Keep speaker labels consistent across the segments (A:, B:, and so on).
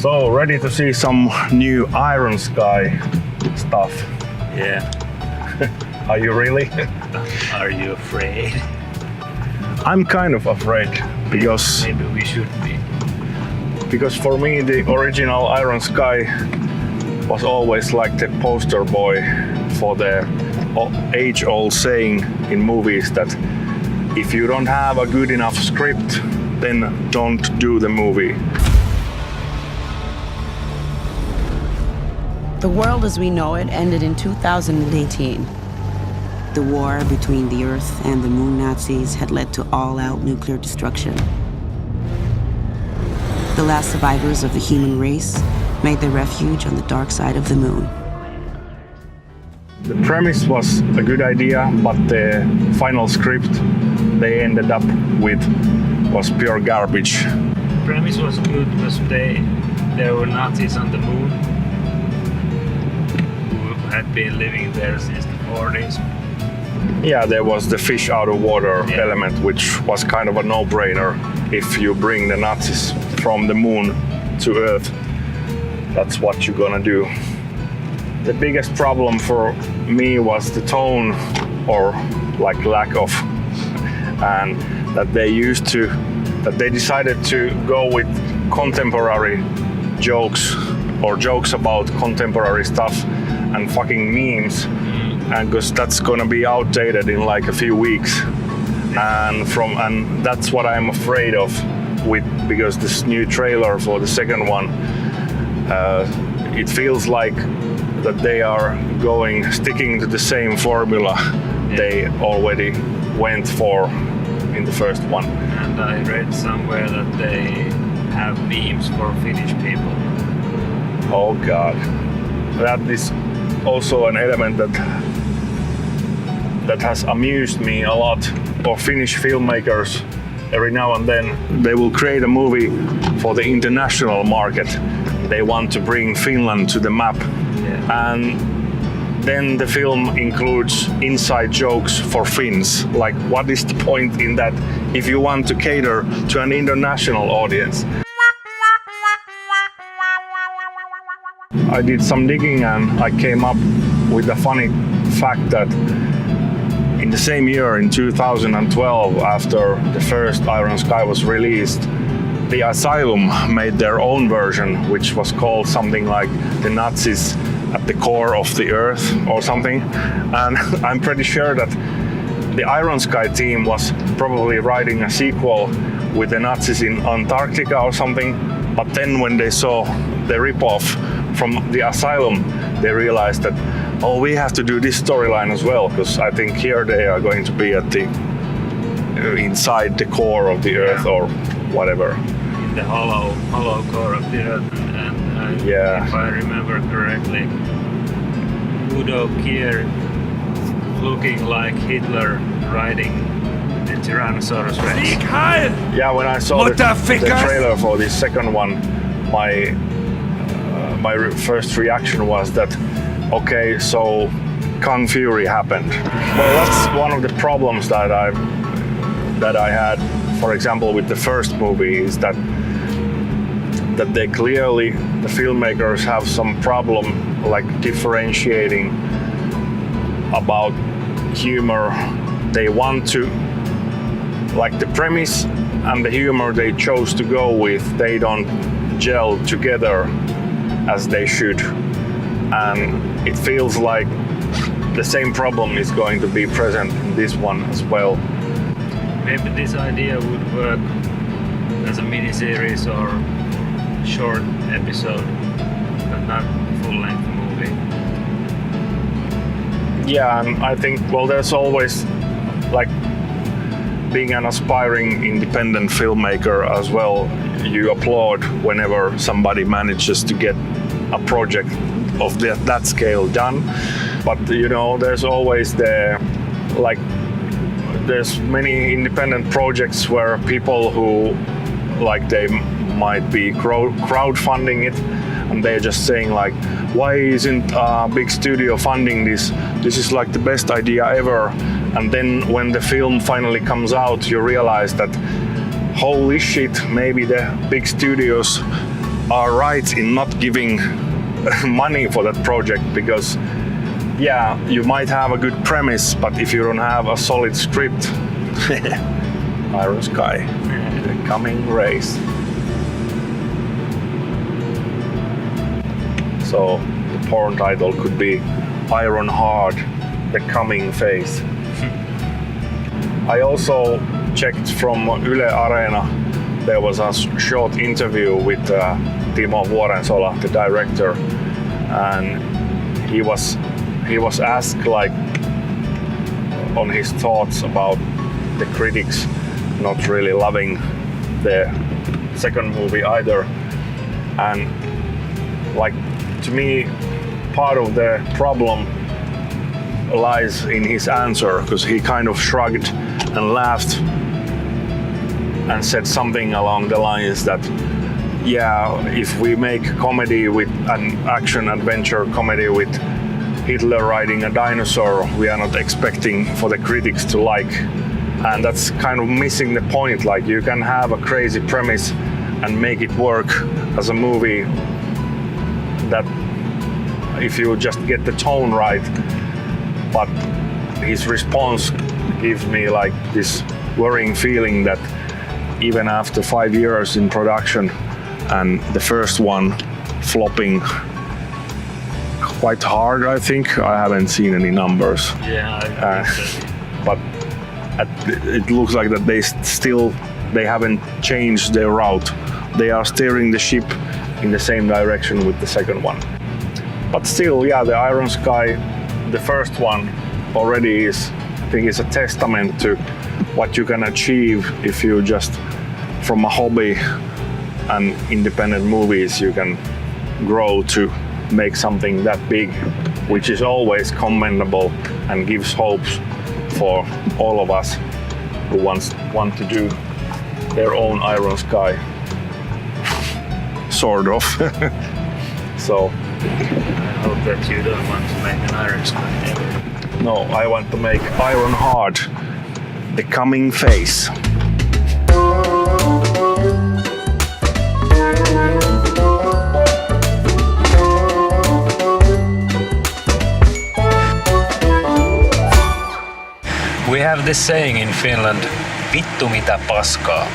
A: So, ready to see some new Iron Sky stuff?
B: Yeah.
A: Are you really?
B: Are you afraid?
A: I'm kind of afraid because
B: Maybe we should be.
A: Because for me the original Iron Sky was always like the poster boy for the age-old saying in movies that if you don't have a good enough script, then don't do the movie.
C: The world as we know it ended in 2018. The war between the Earth and the Moon Nazis had led to all-out nuclear destruction. The last survivors of the human race made their refuge on the dark side of the moon.
A: The premise was a good idea, but the final script they ended up with was pure garbage.
B: The premise was good because there were Nazis on the moon who had been living there since the 40s.
A: Yeah, there was the fish out of water element, which was kind of a no-brainer. If you bring the Nazis from the moon to Earth, that's what you're gonna do. The biggest problem for me was the tone, or like lack of, and that they decided to go with contemporary jokes or jokes about contemporary stuff and fucking memes, and because that's gonna be outdated in like a few weeks, and that's what I'm afraid of because this new trailer for the second one, it feels like that they are sticking to the same formula they already went for in the first one.
B: And I read somewhere that they have memes for Finnish people.
A: Oh god. That is also an element that has amused me a lot. For Finnish filmmakers, every now and then they will create a movie for the international market. They want to bring Finland to the map. And then the film includes inside jokes for Finns. Like, what is the point in that if you want to cater to an international audience? I did some digging and I came up with the funny fact that in the same year, in 2012, after the first Iron Sky was released, the Asylum made their own version, which was called something like The Nazis at the Core of the Earth or something. And I'm pretty sure that the Iron Sky team was probably writing a sequel with the Nazis in Antarctica or something. But then when they saw the ripoff from the Asylum, they realized that, oh, we have to do this storyline as well, because I think here they are going to be at the inside the core of the Earth or whatever.
B: In the hollow core of the Earth, and if I remember correctly, Udo Kier looking like Hitler riding the Tyrannosaurus Rex.
A: Yeah, when I saw the trailer for the second one, my first reaction was that, okay, so Kung Fury happened. Well, that's one of the problems that I had, for example, with the first movie, is that they clearly, the filmmakers have some problem like differentiating about humor. They want to, like the premise and the humor they chose to go with, they don't gel together as they should. And it feels like the same problem is going to be present in this one as well.
B: Maybe this idea would work as a mini-series or short episode, but not full-length movie.
A: Yeah, and I think, well, there's always, like, being an aspiring independent filmmaker as well, you applaud whenever somebody manages to get a project of that scale done. But, you know, there's always there's many independent projects where people who, like, they might be crowdfunding it, and they're just saying like, why isn't a big studio funding this? This is like the best idea ever. And then when the film finally comes out, you realize that, holy shit, maybe the big studios are right in not giving money for that project, because yeah, you might have a good premise, but if you don't have a solid script, Iron Sky, the coming race. So the porn title could be Iron Hard, the coming phase. I also checked from Yle Areena. There was a short interview with Timo Vuorensola, the director, and he was asked like on his thoughts about the critics not really loving the second movie either. And like, to me, part of the problem lies in his answer, because he kind of shrugged and laughed and said something along the lines that, yeah, if we make comedy with an action adventure comedy with Hitler riding a dinosaur, we are not expecting for the critics to like. And that's kind of missing the point. Like, you can have a crazy premise and make it work as a movie, that if you just get the tone right. But his response gives me like this worrying feeling that even after 5 years in production and the first one flopping quite hard, I think, I haven't seen any numbers.
B: Yeah, I think so.
A: But it looks like that they haven't changed their route. They are steering the ship in the same direction with the second one. But still, yeah, the Iron Sky, the first one already I think is a testament to what you can achieve if you just, from a hobby and independent movies, you can grow to make something that big, which is always commendable and gives hopes for all of us who want to do their own Iron Sky, sort of. So
B: I hope that you don't want to make an Iron Sky ever.
A: no, I want to make Iron Hard, the coming phase.
B: We have this saying in Finland, vittu mitä paskaa.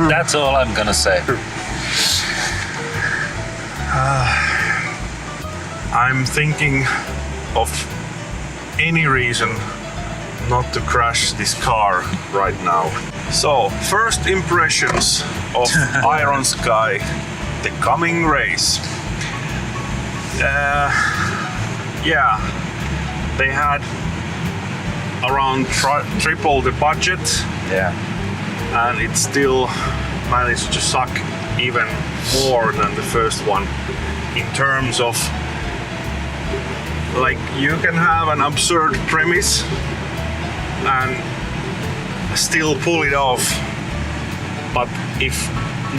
B: That's all I'm gonna say.
A: I'm thinking of any reason not to crash this car right now. So, first impressions of Iron Sky, the coming race. Yeah, they had around triple the budget.
B: Yeah.
A: And it still managed to suck even more than the first one in terms of, like, you can have an absurd premise and still pull it off, but if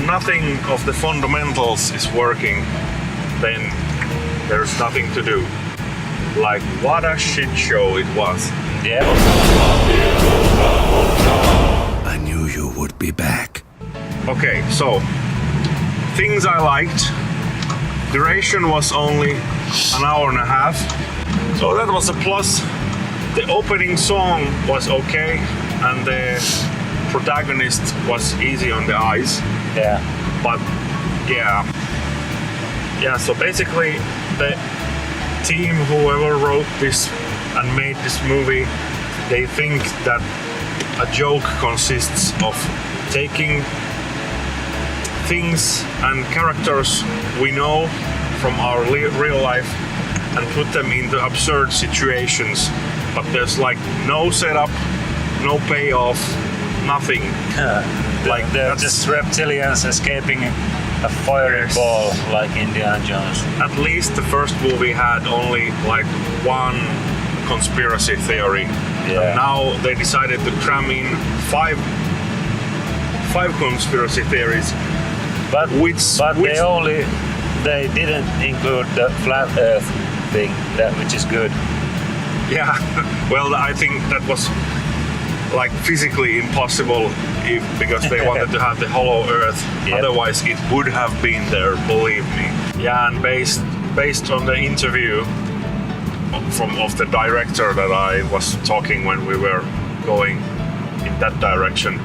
A: nothing of the fundamentals is working, then there's nothing to do. Like, what a shit show it was.
B: Yeah.
D: I knew you would be back.
A: Okay, so things I liked. Duration was only an hour and a half, so that was a plus. The opening song was okay, and the protagonist was easy on the eyes.
B: Yeah.
A: But yeah. So basically, the team, whoever wrote this and made this movie, they think that a joke consists of taking things and characters we know from our real life and put them into absurd situations, but there's like no setup, no payoff, nothing.
B: Like they're just reptilians escaping a fiery ball like Indiana Jones.
A: At least the first movie had only like one conspiracy theory.
B: Yeah.
A: And now they decided to cram in five conspiracy theories.
B: But they didn't include the flat Earth thing, which is good.
A: Yeah, well, I think that was like physically impossible because they wanted to have the hollow earth.
B: Yep.
A: Otherwise, it would have been there, believe me. Yeah, and based on the interview of the director that I was talking when we were going in that direction.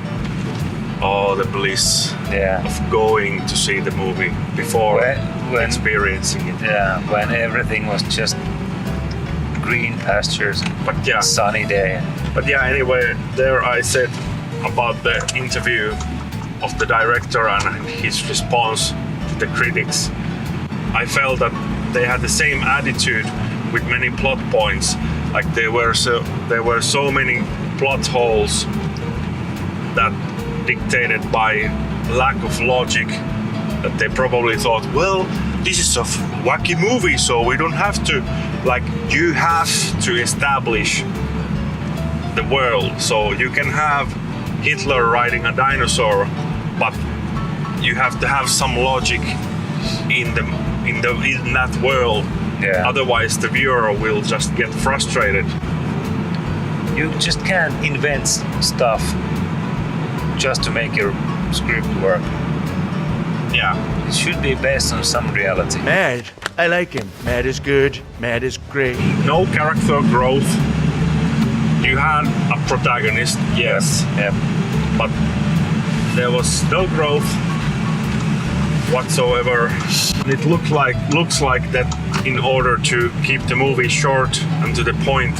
A: Oh, the bliss of going to see the movie before
B: when
A: experiencing it.
B: Yeah, when everything was just green pastures,
A: But yeah,
B: sunny day.
A: but yeah. Anyway, there I said about the interview of the director and his response to the critics. I felt that they had the same attitude with many plot points. Like there were so many plot holes that dictated by lack of logic that they probably thought, well, this is a wacky movie, so we don't have to, like, you have to establish the world. So you can have Hitler riding a dinosaur, but you have to have some logic in that world.
B: Yeah.
A: Otherwise the viewer will just get frustrated.
B: You just can't invent stuff just to make your script work.
A: Yeah.
B: It should be based on some reality.
E: Mad. I like him. Mad is good. Mad is great.
A: No character growth. You had a protagonist, yes,
B: Yep.
A: but there was no growth whatsoever. It looks like that in order to keep the movie short and to the point,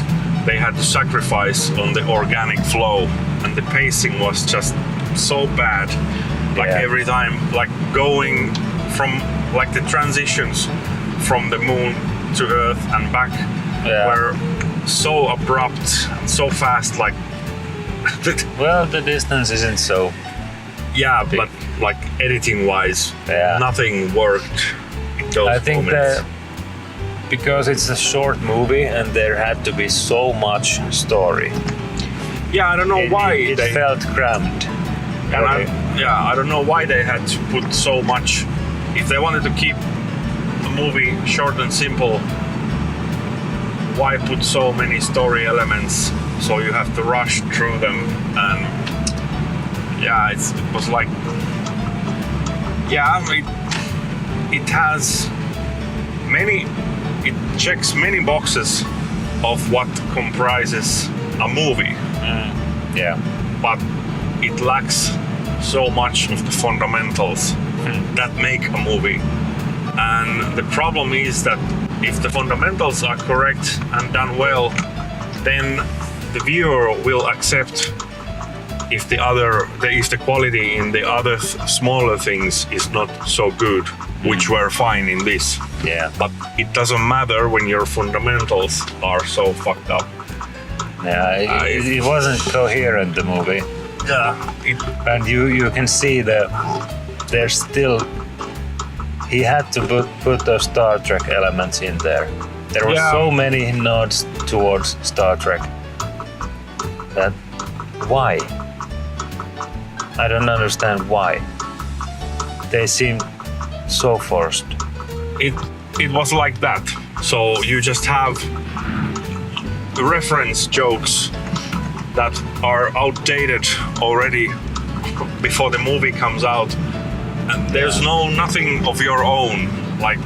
A: they had to sacrifice on the organic flow, and the pacing was just so bad. Like every time, like going from like the transitions from the moon to Earth and back were so abrupt, so fast. Like,
B: Well, the distance isn't so.
A: yeah, but like editing-wise, nothing worked. In those
B: I think
A: moments.
B: that because it's a short movie and there had to be so much story.
A: Yeah, I don't know why
B: it
A: they
B: felt crammed.
A: and I don't know why they had to put so much. If they wanted to keep the movie short and simple, why put so many story elements so you have to rush through them? And yeah, it was like, yeah, it has many, it checks many boxes of what comprises a movie.
B: Yeah.
A: But it lacks so much of the fundamentals that make a movie. And the problem is that if the fundamentals are correct and done well, then the viewer will accept if the quality in the other smaller things is not so good, which were fine in this.
B: Yeah.
A: But it doesn't matter when your fundamentals are so fucked up.
B: Yeah, it wasn't coherent, the movie.
A: Yeah.
B: And you can see that there's still, he had to put those Star Trek elements in there. There were so many nods towards Star Trek. That why? I don't understand why. They seem so forced.
A: It was like that. So you just have reference jokes that are outdated already before the movie comes out, and there's nothing of your own. Like,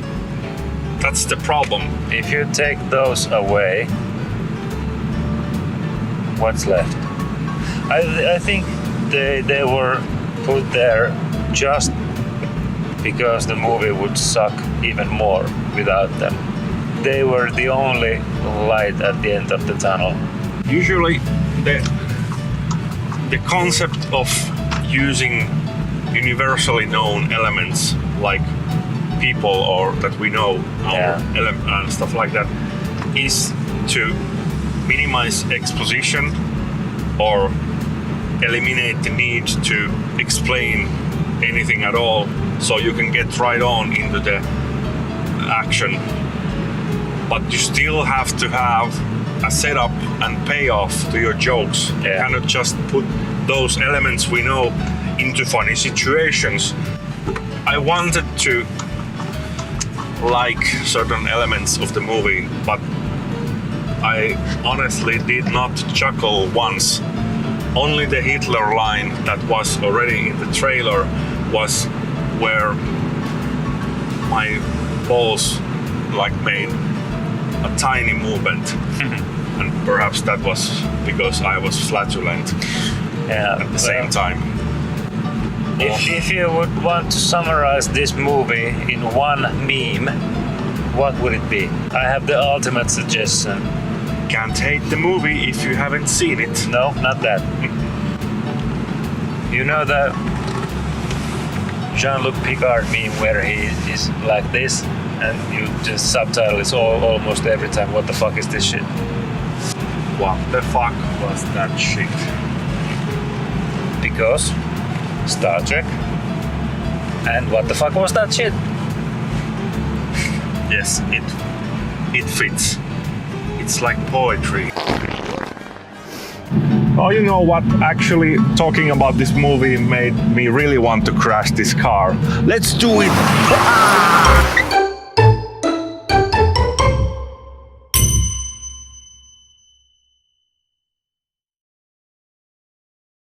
A: that's the problem.
B: If you take those away, what's left? I think they were put there just because the movie would suck even more without them. They were the only light at the end of the tunnel.
A: Usually the concept of using universally known elements like people or that we know and stuff like that is to minimize exposition or eliminate the need to explain anything at all, so you can get right on into the action. But you still have to have a setup and payoff to your jokes. You cannot just put those elements we know into funny situations. I wanted to like certain elements of the movie, but I honestly did not chuckle once Only the Hitler line that was already in the trailer was where my balls like made a tiny movement. And perhaps that was because I was flatulent at the same time.
B: If you would want to summarize this movie in one meme, what would it be? I have the ultimate suggestion.
A: Can't hate the movie if you haven't seen it.
B: No, not that. You know the Jean-Luc Picard meme where he is like this and you just subtitle it almost every time, what the fuck is this shit?
A: What the fuck was that shit?
B: Because Star Trek. And what the fuck was that shit?
A: Yes, it fits. It's like poetry. Oh, you know what? Actually, talking about this movie made me really want to crash this car. Let's do it!